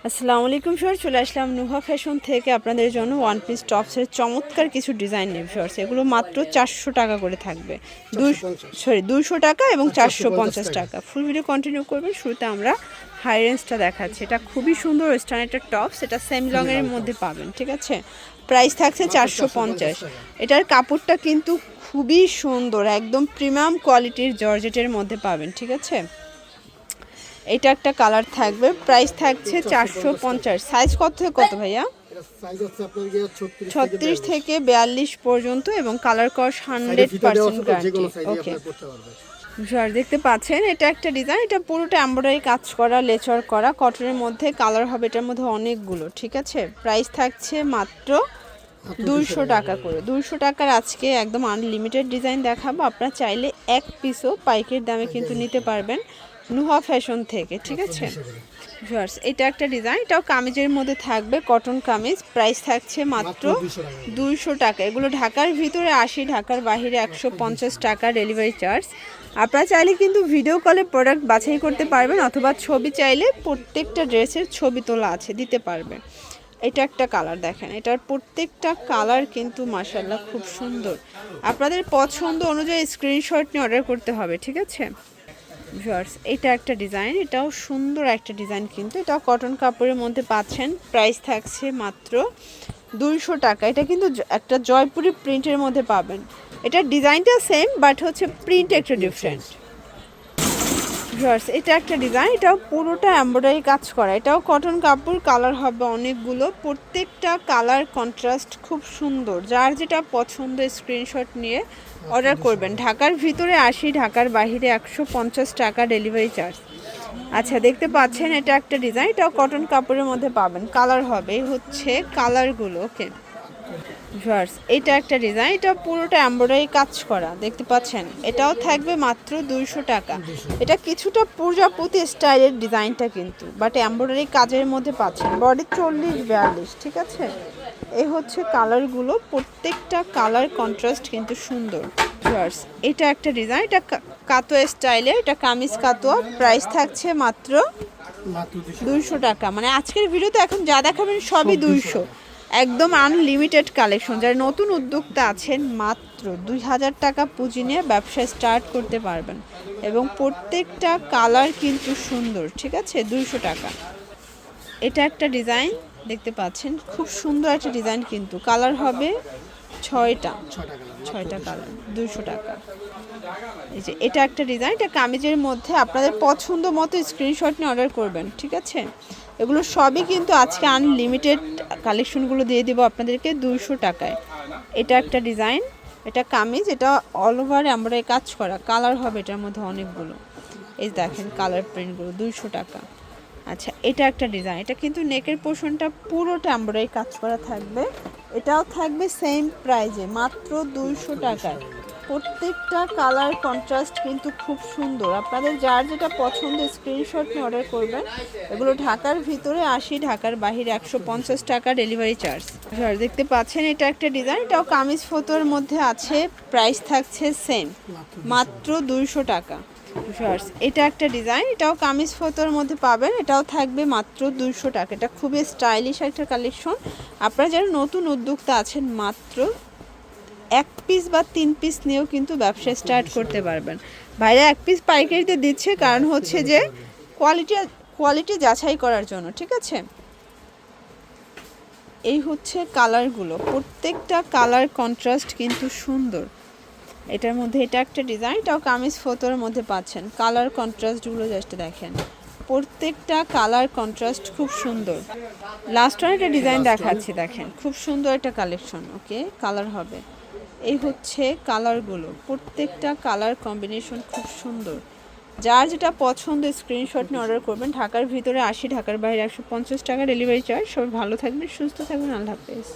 আসসালামু আলাইকুম স্যার, চলে আসলাম নুহা ফ্যাশন থেকে আপনাদের জন্য ওয়ান পিস টপসের চমৎকার কিছু ডিজাইন নিয়ে শর্টস। এগুলো মাত্র 400 টাকা করে থাকবে, 200 টাকা এবং 450 টাকা। ফুল ভিডিও কন্টিনিউ করবেন। শুরুতে আমরা হাই রেঞ্জটা দেখাচ্ছি। এটা খুবই সুন্দর ওয়েস্টার্ন একটা টপস, এটা সেমি লংয়ের মধ্যে পাবেন, ঠিক আছে। প্রাইস থাকছে 450। এটার কাপড়টা কিন্তু খুবই সুন্দর, একদম প্রিমিয়াম কোয়ালিটির জর্জেটের মধ্যে পাবেন, ঠিক আছে। এটা একটা কালার থাকবে, প্রাইস থাকছে 450। সাইজ কত থেকে কত ভাইয়া? 36 থেকে 42 পর্যন্ত এবং কালার কস 100% গ্যারান্টি। ওকে, দেখতে পাচ্ছেন এটা একটা ডিজাইন, এটা পুরোটা এমব্রয়ডারি কাজ করা, লেচার করা, কটনের মধ্যে কালার হবে এটার মধ্যে অনেকগুলো, ঠিক আছে। প্রাইস থাকছে মাত্র 200 টাকা করে। 200 টাকার আজকে একদম আনলিমিটেড ডিজাইন দেখাবো। আপনারা চাইলে এক পিসও পাইকারি দামে কিন্তু নিতে পারবেন নুহা ফ্যাশন থেকে, ঠিক আছে। ভিউয়ার্স, এটা একটা ডিজাইন, এটাও কামিজের মধ্যে থাকবে, কটন কামিজ। প্রাইস থাকছে মাত্র 200 টাকা। এগুলো ঢাকার ভিতরে 80, ঢাকার বাইরে 150 টাকা ডেলিভারি চার্জ। আপনারা চাইলে কিন্তু ভিডিও কলে প্রোডাক্ট বাছাই করতে পারবেন, অথবা ছবি চাইলে প্রত্যেকটা ড্রেসের ছবি তোলা আছে, দিতে পারবে। এটা একটা কালার দেখেন, এটার প্রত্যেকটা কালার কিন্তু মাশাআল্লাহ খুব সুন্দর। আপনাদের পছন্দ অনুযায়ী স্ক্রিনশট নিয়ে অর্ডার করতে হবে, ঠিক আছে। ভিউয়ার্স, এটা একটা ডিজাইন, এটাও সুন্দর একটা ডিজাইন, কিন্তু এটাও কটন কাপড়ের মধ্যে পাচ্ছেন। প্রাইস থাকছে মাত্র 200 টাকা। এটা কিন্তু একটা জয়পুরি প্রিন্টের মধ্যে পাবেন। এটার ডিজাইনটা সেম, বাট হচ্ছে প্রিন্ট একটু ডিফারেন্ট। ভিউয়ার্স, এটা একটা ডিজাইন, এটাও পুরোটা এমব্রয়ডারি কাজ করা, এটাও কটন কাপড়, কালার হবে অনেকগুলো, প্রত্যেকটা কালার কন্ট্রাস্ট খুব সুন্দর। যার যেটা পছন্দ স্ক্রিনশট নিয়ে অর্ডার করবেন। ঢাকার ভিতরে 80, ঢাকার বাইরে 150 টাকা ডেলিভারি চার্জ। আচ্ছা, দেখতে পাচ্ছেন এটা একটা ডিজাইন, এটাও কটন কাপড়ের মধ্যে পাবেন, কালার হবে হচ্ছে কালারগুলো। ওকে ভিউয়ার্স, এটা একটা ডিজাইন, এটা পুরোটা এমব্রয়ডারি কাজ করা, দেখতে পাচ্ছেন। এটাও থাকবে মাত্র 200 টাকা। এটা কিছুটা প্রজাপতি স্টাইলের ডিজাইনটা কিন্তু, বাট এমব্রয়ডারি কাজের মধ্যে পাচ্ছেন। বডি 40-42, ঠিক আছে। এই হচ্ছে কালারগুলো, প্রত্যেকটা কালার কন্ট্রাস্ট কিন্তু সুন্দর। ভিউয়ার্স, এটা একটা ডিজাইন, এটা কাতোয়া স্টাইলের, এটা কামিজ কাতোয়া। প্রাইস থাকছে মাত্র 200 টাকা। মানে আজকের ভিডিওতে এখন যা দেখাবেন সবই 200, একদম আনলিমিটেড কালেকশন। যারা নতুন উদ্যোক্তা আছেন, মাত্র 2000 টাকা পুঁজি নিয়ে ব্যবসা স্টার্ট করতে পারবেন, এবং প্রত্যেকটা কালার কিন্তু সুন্দর, ঠিক আছে। 200 টাকা। এটা একটা ডিজাইন দেখতে পাচ্ছেন, খুব সুন্দর একটা ডিজাইন, কিন্তু কালার হবে 6টা কালার, 200 টাকা। এই যে এটা একটা ডিজাইন, এটা কামিজের মধ্যে, আপনাদের পছন্দ মতো স্ক্রিনশট নিয়ে অর্ডার করবেন, ঠিক আছে। এগুলো সবই কিন্তু আজকে আনলিমিটেড কালেকশনগুলো দিয়ে দিব আপনাদেরকে 200 টাকায়। এটা একটা ডিজাইন, এটা কামিজ, এটা অল ওভার এমব্রয়ডারি কাজ করা, কালার হবে এটার মধ্যে অনেকগুলো। এই দেখেন কালার প্রিন্টগুলো, 200 টাকা। আচ্ছা, এটা একটা ডিজাইন, এটা কিন্তু নেকের পোর্শনটা পুরোটা এমব্রয়ডারি কাজ করা থাকবে, এটাও থাকবে সেম প্রাইজে, মাত্র 200 টাকায়। প্রত্যেকটা কালার কন্ট্রাস্ট কিন্তু খুব সুন্দর। আপনাদের যার যেটা পছন্দ স্ক্রিনশট নিয়ে অর্ডার করবেন। এগুলো ঢাকার ভিতরে 80, ঢাকার বাইরে 150 টাকা ডেলিভারি চার্জ। দেখতে পাচ্ছেন এটা একটা ডিজাইন, এটাও কামিজ ফটোর মধ্যে আছে। প্রাইস থাকছে সেম, মাত্র 200 টাকা। এটা একটা ডিজাইন, এটাও কামিজ ফটোর মধ্যে পাবেন, এটাও থাকবে মাত্র 200 টাকা। এটা খুবই স্টাইলিশ একটা কালেকশন। আপনারা যারা নতুন উদ্যোক্তা আছেন, মাত্র 1 পিস বা 3 পিস নিয়েও কিন্তু ব্যবসা স্টার্ট করতে পারবেন। বাইরে 1 পিস পাইকারিতে দিচ্ছে, কারণ হচ্ছে যে কোয়ালিটি যাচাই করার জন্য, ঠিক আছে। এই হচ্ছে কালারগুলো, প্রত্যেকটা কালার কন্ট্রাস্ট কিন্তু সুন্দর। এটার মধ্যে এটা একটা ডিজাইন, এটাও কামিজ ফটোর মধ্যে পাচ্ছেন। কালার কন্ট্রাস্টগুলো জাস্ট দেখেন, প্রত্যেকটা কালার কন্ট্রাস্ট খুব সুন্দর। লাস্ট ওয়ান একটা ডিজাইন দেখাচ্ছি, দেখেন খুব সুন্দর একটা কালেকশন। ওকে, কালার হবে, এই হচ্ছে কালারগুলো, প্রত্যেকটা কালার কম্বিনেশন খুব সুন্দর। যার যেটা পছন্দ স্ক্রিনশট নিয়ে অর্ডার করবেন। ঢাকার ভিতরে 80, ঢাকার বাইরে 150 টাকা ডেলিভারি চার্জ। সবাই ভালো থাকবেন, সুস্থ থাকবেন, আল্লাহ হাফেজ।